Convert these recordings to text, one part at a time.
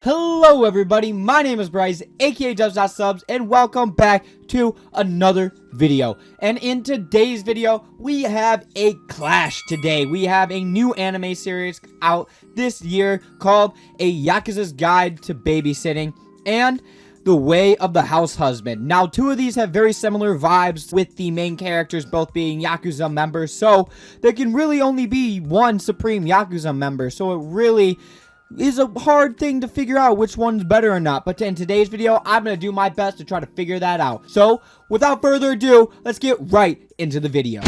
Hello everybody, my name is Bryce, aka DubsNotSubs, and welcome back to another video. And in today's video, we have a clash today. We have a new anime series out this year called A Yakuza's Guide to Babysitting and The Way of the House Husband. Now, two of these have very similar vibes, with the main characters both being Yakuza members, so there can really only be one supreme Yakuza member, so it really is a hard thing to figure out which one's better or not. But in today's video, I'm going to do my best to try to figure that out. So, without further ado, let's get right into the video.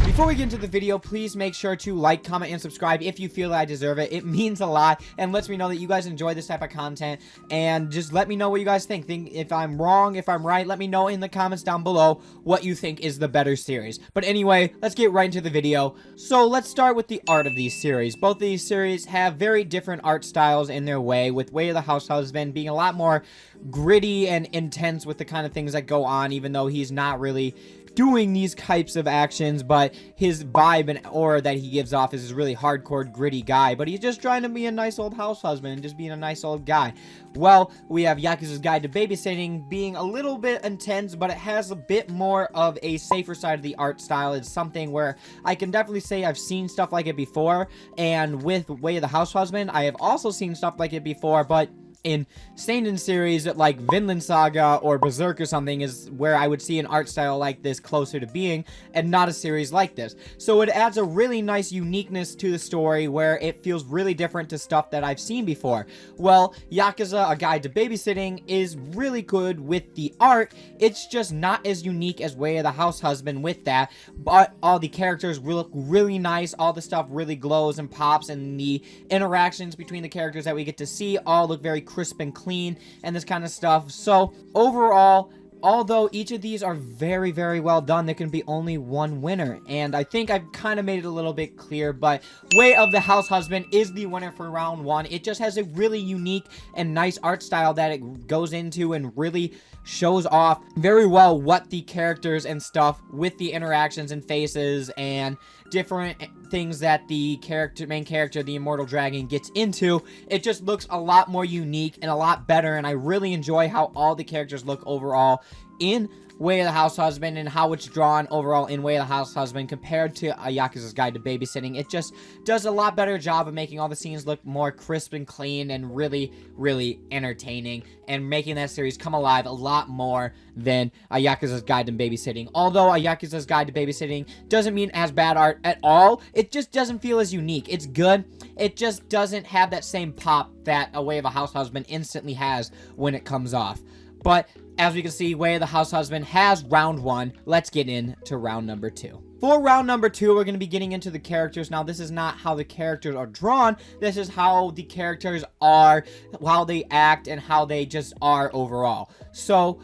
Before we get into the video, please make sure to like, comment, and subscribe if you feel that I deserve it. It means a lot and lets me know that you guys enjoy this type of content. And just let me know what you guys think. If I'm wrong, if I'm right, let me know in the comments down below what you think is the better series. But anyway, let's get right into the video. So let's start with the art of these series. Both of these series have very different art styles in their way, with Way of the House Husband being a lot more gritty and intense with the kind of things that go on, even though he's not really doing these types of actions, but his vibe and aura that he gives off is this really hardcore, gritty guy, but he's just trying to be a nice old house husband and just being a nice old guy. Well, we have Yakuza's Guide to Babysitting being a little bit intense, but it has a bit more of a safer side of the art style. It's something where I can definitely say I've seen stuff like it before, and with Way of the House Husband, I have also seen stuff like it before, but in seinen series like Vinland Saga or Berserk or something is where I would see an art style like this closer to being, and not a series like this. So it adds a really nice uniqueness to the story where it feels really different to stuff that I've seen before. Well, Yakuza, A Guide to Babysitting is really good with the art. It's just not as unique as Way of the House Husband with that, but all the characters look really nice. All the stuff really glows and pops, and the interactions between the characters that we get to see all look very crisp and clean and this kind of stuff. So overall, although each of these are very, very well done, there can be only one winner, and I think I've kind of made it a little bit clear, but Way of the House Husband is the winner for round one. It just has a really unique and nice art style that it goes into and really shows off very well what the characters and stuff with the interactions and faces and different things that the main character, the Immortal Dragon, gets into. It just looks a lot more unique and a lot better, and I really enjoy how all the characters look overall in Way of the House Husband and how it's drawn overall in Way of the House Husband compared to A Yakuza's Guide to Babysitting. It just does a lot better job of making all the scenes look more crisp and clean and really, really entertaining, and making that series come alive a lot more than A Yakuza's Guide to Babysitting. Although A Yakuza's Guide to Babysitting doesn't mean it has bad art at all, it just doesn't feel as unique. It's good, it just doesn't have that same pop that A Way of a House Husband instantly has when it comes off. But as we can see, Way of the House Husband has round one. Let's get into round number two. For round number two, we're going to be getting into the characters. Now, this is not how the characters are drawn. This is how the characters are, how they act, and how they just are overall. So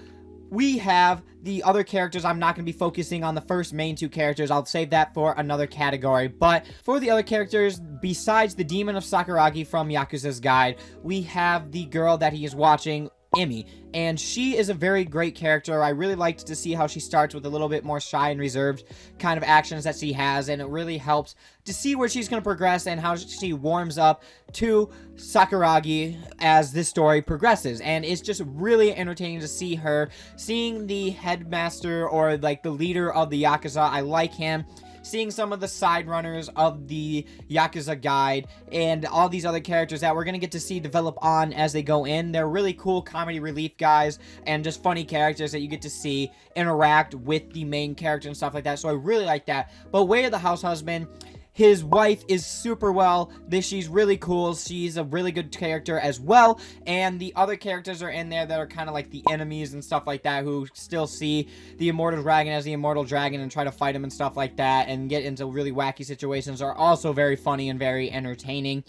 we have the other characters. I'm not going to be focusing on the first main two characters. I'll save that for another category. But for the other characters, besides the Demon of Sakuragi from Yakuza's Guide, we have the girl that he is watching, Emmy, and she is a very great character. I really liked to see how she starts with a little bit more shy and reserved kind of actions that she has, and it really helps to see where she's going to progress and how she warms up to Sakuragi as this story progresses. And it's just really entertaining to see her, seeing the headmaster or like the leader of the Yakuza. I like him. Seeing some of the side runners of the Yakuza Guide and all these other characters that we're going to get to see develop on as they go in. They're really cool comedy relief guys and just funny characters that you get to see interact with the main character and stuff like that. So I really like that. But Way of the House Husband, his wife is super well. She's really cool. She's a really good character as well. And the other characters are in there that are kind of like the enemies and stuff like that, who still see the Immortal Dragon as the Immortal Dragon and try to fight him and stuff like that and get into really wacky situations, are also very funny and very entertaining.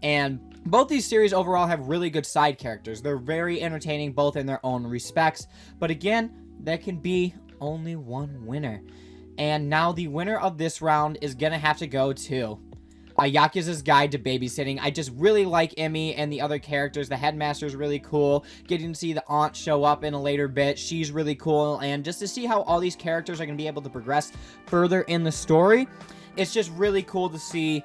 And both these series overall have really good side characters. They're very entertaining both in their own respects. But again, there can be only one winner. And now the winner of this round is gonna have to go to A Yakuza's Guide to Babysitting. I just really like Emmy and the other characters. The headmaster is really cool. Getting to see the aunt show up in a later bit, she's really cool. And just to see how all these characters are gonna be able to progress further in the story, it's just really cool to see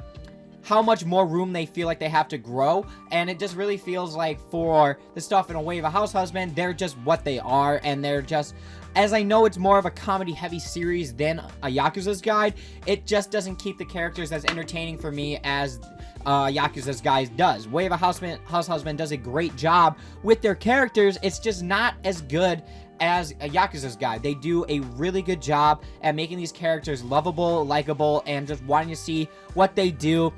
how much more room they feel like they have to grow, and it just really feels like for the stuff in A Way of a House Husband, they're just what they are, and they're just, as I know it's more of a comedy-heavy series than a Yakuza's Guide, it just doesn't keep the characters as entertaining for me as Yakuza's Guide does. Way of a House Husband does a great job with their characters, it's just not as good as a Yakuza's Guide. They do a really good job at making these characters lovable, likable, and just wanting to see what they do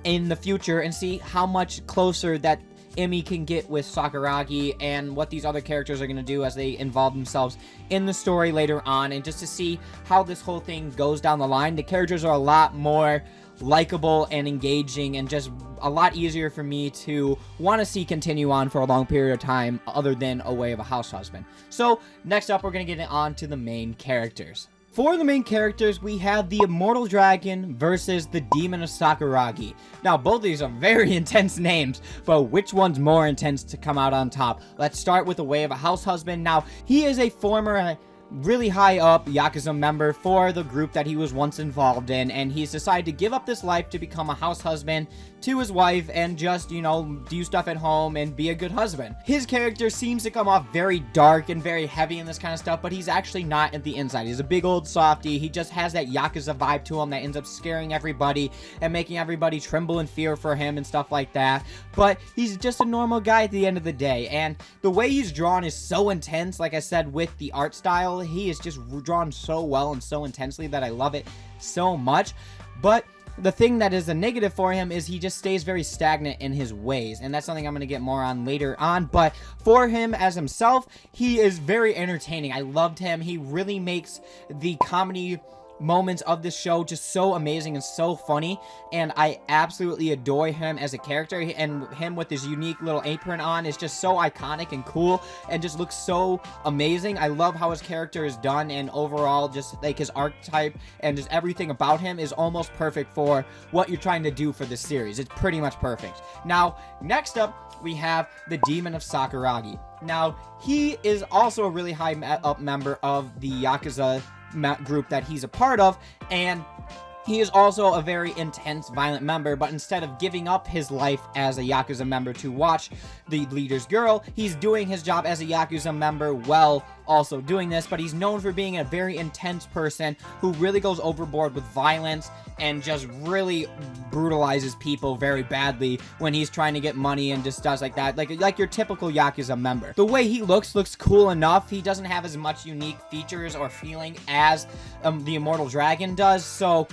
in the future and see how much closer that Emi can get with Sakuragi and what these other characters are going to do as they involve themselves in the story later on, and just to see how this whole thing goes down the line. The characters are a lot more likable and engaging and just a lot easier for me to want to see continue on for a long period of time other than A Way of a House Husband. So next up, we're going to get on to the main characters. For the main characters, we have the Immortal Dragon versus the Demon of Sakuragi. Now, both of these are very intense names, but which one's more intense to come out on top? Let's start with A Way of a House Husband. Now, he is a former really high up Yakuza member for the group that he was once involved in, and he's decided to give up this life to become a house husband to his wife and just, you know, do stuff at home and be a good husband. His character seems to come off very dark and very heavy in this kind of stuff, but he's actually not at the inside. He's a big old softy. He just has that Yakuza vibe to him that ends up scaring everybody and making everybody tremble in fear for him and stuff like that. But he's just a normal guy at the end of the day, and the way he's drawn is so intense. Like I said, with the art style, he is just drawn so well and so intensely that I love it so much. But the thing that is a negative for him is he just stays very stagnant in his ways, and that's something I'm going to get more on later on. But for him as himself, he is very entertaining. I loved him. He really makes the comedy moments of this show just so amazing and so funny, and I absolutely adore him as a character, and him with his unique little apron on is just so iconic and cool and just looks so amazing. I love how his character is done, and overall just like his archetype and just everything about him is almost perfect for what you're trying to do for this series. It's pretty much perfect. Now, next up, we have the Demon of Sakuragi. Now, he is also a really high up member of the Yakuza group that he's a part of, and he is also a very intense, violent member, but instead of giving up his life as a Yakuza member to watch the leader's girl, he's doing his job as a Yakuza member while also doing this. But he's known for being a very intense person who really goes overboard with violence and just really brutalizes people very badly when he's trying to get money and just does like that, like your typical Yakuza member. The way he looks cool enough. He doesn't have as much unique features or feeling as the Immortal Dragon does, so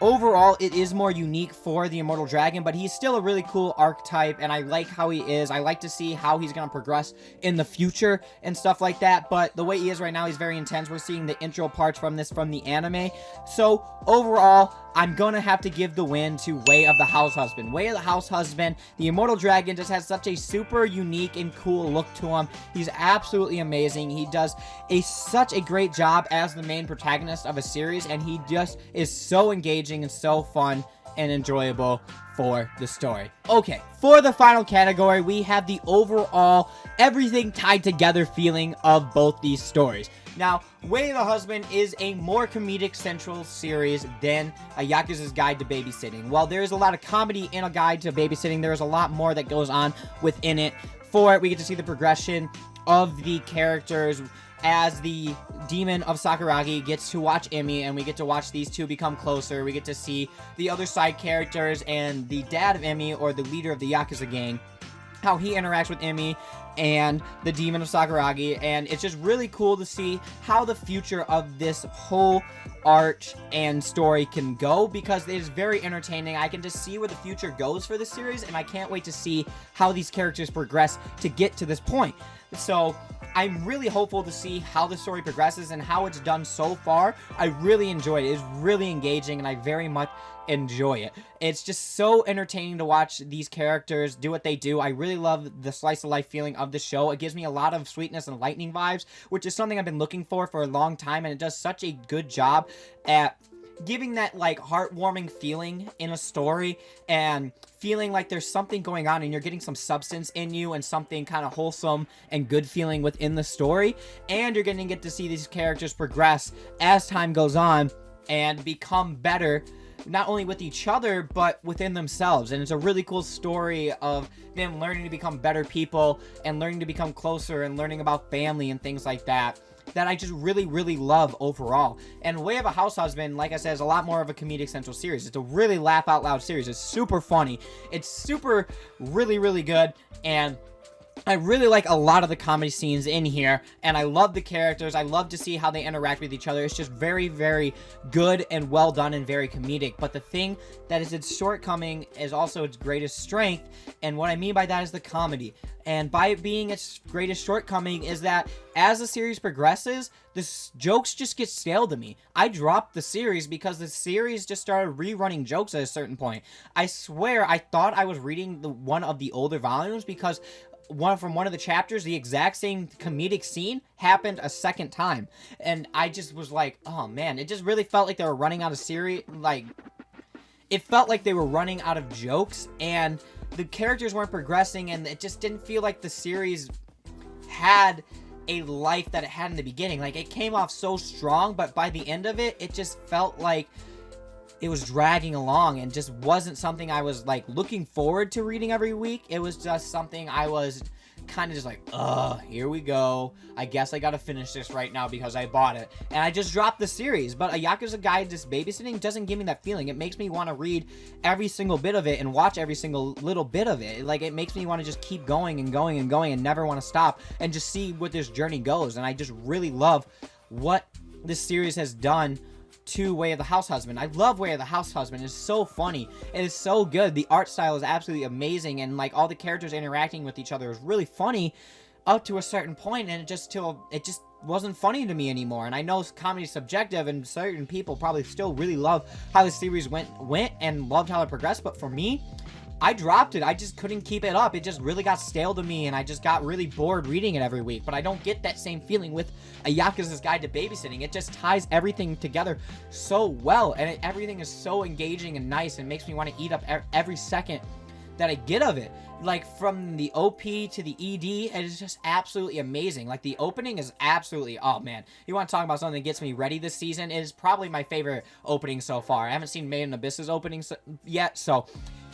overall, it is more unique for the Immortal Dragon, but he's still a really cool archetype, and I like how he is. I like to see how he's going to progress in the future and stuff like that, but the way he is right now, he's very intense. We're seeing the intro parts from the anime. So, overall, I'm going to have to give the win to Way of the House Husband. Way of the House Husband, the Immortal Dragon just has such a super unique and cool look to him. He's absolutely amazing. He does such a great job as the main protagonist of a series, and he just is so engaging and so fun and enjoyable for the story. Okay, for the final category, we have the overall everything tied together feeling of both these stories. Now, Way of the Husband is a more comedic central series than a Yakuza's Guide to Babysitting. While there is a lot of comedy in a Guide to Babysitting, there is a lot more that goes on within it. For it, we get to see the progression of the characters as the Demon of Sakuragi gets to watch Emi, and we get to watch these two become closer. We get to see the other side characters and the dad of Emi, or the leader of the Yakuza gang, how he interacts with Emi and the Demon of Sakuragi, and it's just really cool to see how the future of this whole art and story can go, because it is very entertaining. I can just see where the future goes for this series, and I can't wait to see how these characters progress to get to this point. So I'm really hopeful to see how the story progresses and how it's done so far. I really enjoyed it. It's really engaging, and I very much enjoy it. It's just so entertaining to watch these characters do what they do. I really love the slice of life feeling of the show. It gives me a lot of Sweetness and Lightning vibes, which is something I've been looking for a long time, and it does such a good job at giving that like heartwarming feeling in a story and feeling like there's something going on and you're getting some substance in you and something kind of wholesome and good feeling within the story, and you're going to get to see these characters progress as time goes on and become better not only with each other, but within themselves. And it's a really cool story of them learning to become better people and learning to become closer and learning about family and things like that I just really, really love overall. And Way of a House Husband, like I said, is a lot more of a comedic central series. It's a really laugh out loud series. It's super funny. It's super, really, really good. And I really like a lot of the comedy scenes in here, and I love the characters. I love to see how they interact with each other. It's just very, very good and well done and very comedic. But the thing that is its shortcoming is also its greatest strength, and what I mean by that is the comedy. And by it being its greatest shortcoming is that as the series progresses, the jokes just get stale to me. I dropped the series because the series just started rerunning jokes at a certain point. I swear I thought I was reading one of the older volumes because from one of the chapters, the exact same comedic scene happened a second time. And I just was like, oh man, it just really felt like they were running out of it felt like they were running out of jokes, and the characters weren't progressing, and it just didn't feel like the series had a life that it had in the beginning. Like, it came off so strong, but by the end of it, it just felt like it was dragging along and just wasn't something I was like looking forward to reading every week. It was just something I was kind of just like, here we go. I guess I gotta finish this right now because I bought it. And I just dropped the series. But a Yakuza Guide to Babysitting doesn't give me that feeling. It makes me want to read every single bit of it and watch every single little bit of it. Like, it makes me want to just keep going and going and going and never want to stop and just see what this journey goes. And I just really love what this series has done to Way of the House Husband. I love Way of the House Husband. It's so funny. It is so good. The art style is absolutely amazing, and like all the characters interacting with each other is really funny up to a certain point, and it just wasn't funny to me anymore. And I know comedy is subjective, and certain people probably still really love how the series went and loved how it progressed, but for me, I dropped it. I just couldn't keep it up. It just really got stale to me, and I just got really bored reading it every week. But I don't get that same feeling with a Yakuza's Guide to Babysitting. It just ties everything together so well, and everything is so engaging and nice, and makes me want to eat up every second that I get of it. Like, from the OP to the ED, it is just absolutely amazing. Like, the opening is absolutely, oh man, you want to talk about something that gets me ready this season? It is probably my favorite opening so far. I haven't seen Made in Abyss's opening yet, so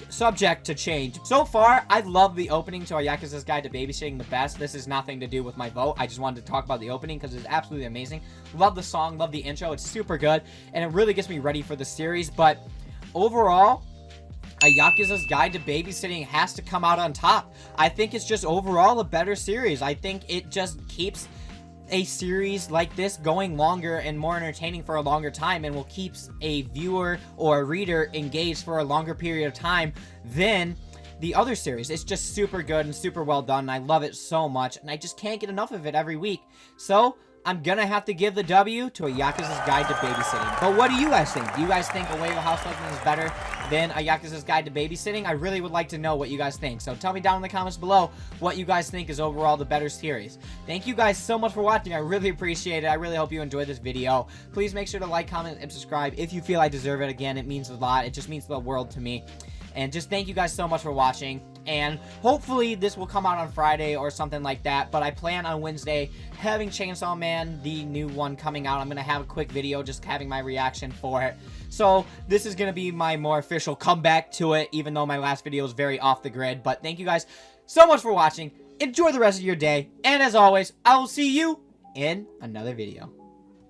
subject to change. So far, I love the opening to a Yakuza's Guide to Babysitting the best. This is nothing to do with my vote. I just wanted to talk about the opening because it's absolutely amazing. Love the song, love the intro. It's super good, and it really gets me ready for the series. But overall, a Yakuza's Guide to Babysitting has to come out on top. I think it's just overall a better series. I think it just keeps a series like this going longer and more entertaining for a longer time, and will keep a viewer or a reader engaged for a longer period of time than the other series. It's just super good and super well done, and I love it so much, and I just can't get enough of it every week. So I'm gonna have to give the W to a Yakuza's Guide to Babysitting. But what do you guys think? Do you guys think A Way of a House Husband is better than a Yakuza's Guide to Babysitting? I really would like to know what you guys think. So tell me down in the comments below what you guys think is overall the better series. Thank you guys so much for watching. I really appreciate it. I really hope you enjoyed this video. Please make sure to like, comment, and subscribe if you feel I deserve it. Again, it means a lot. It just means the world to me. And just thank you guys so much for watching. And hopefully this will come out on Friday or something like that. But I plan on Wednesday having Chainsaw Man, the new one, coming out. I'm going to have a quick video just having my reaction for it. So this is going to be my more official comeback to it, even though my last video was very off the grid. But thank you guys so much for watching. Enjoy the rest of your day. And as always, I will see you in another video.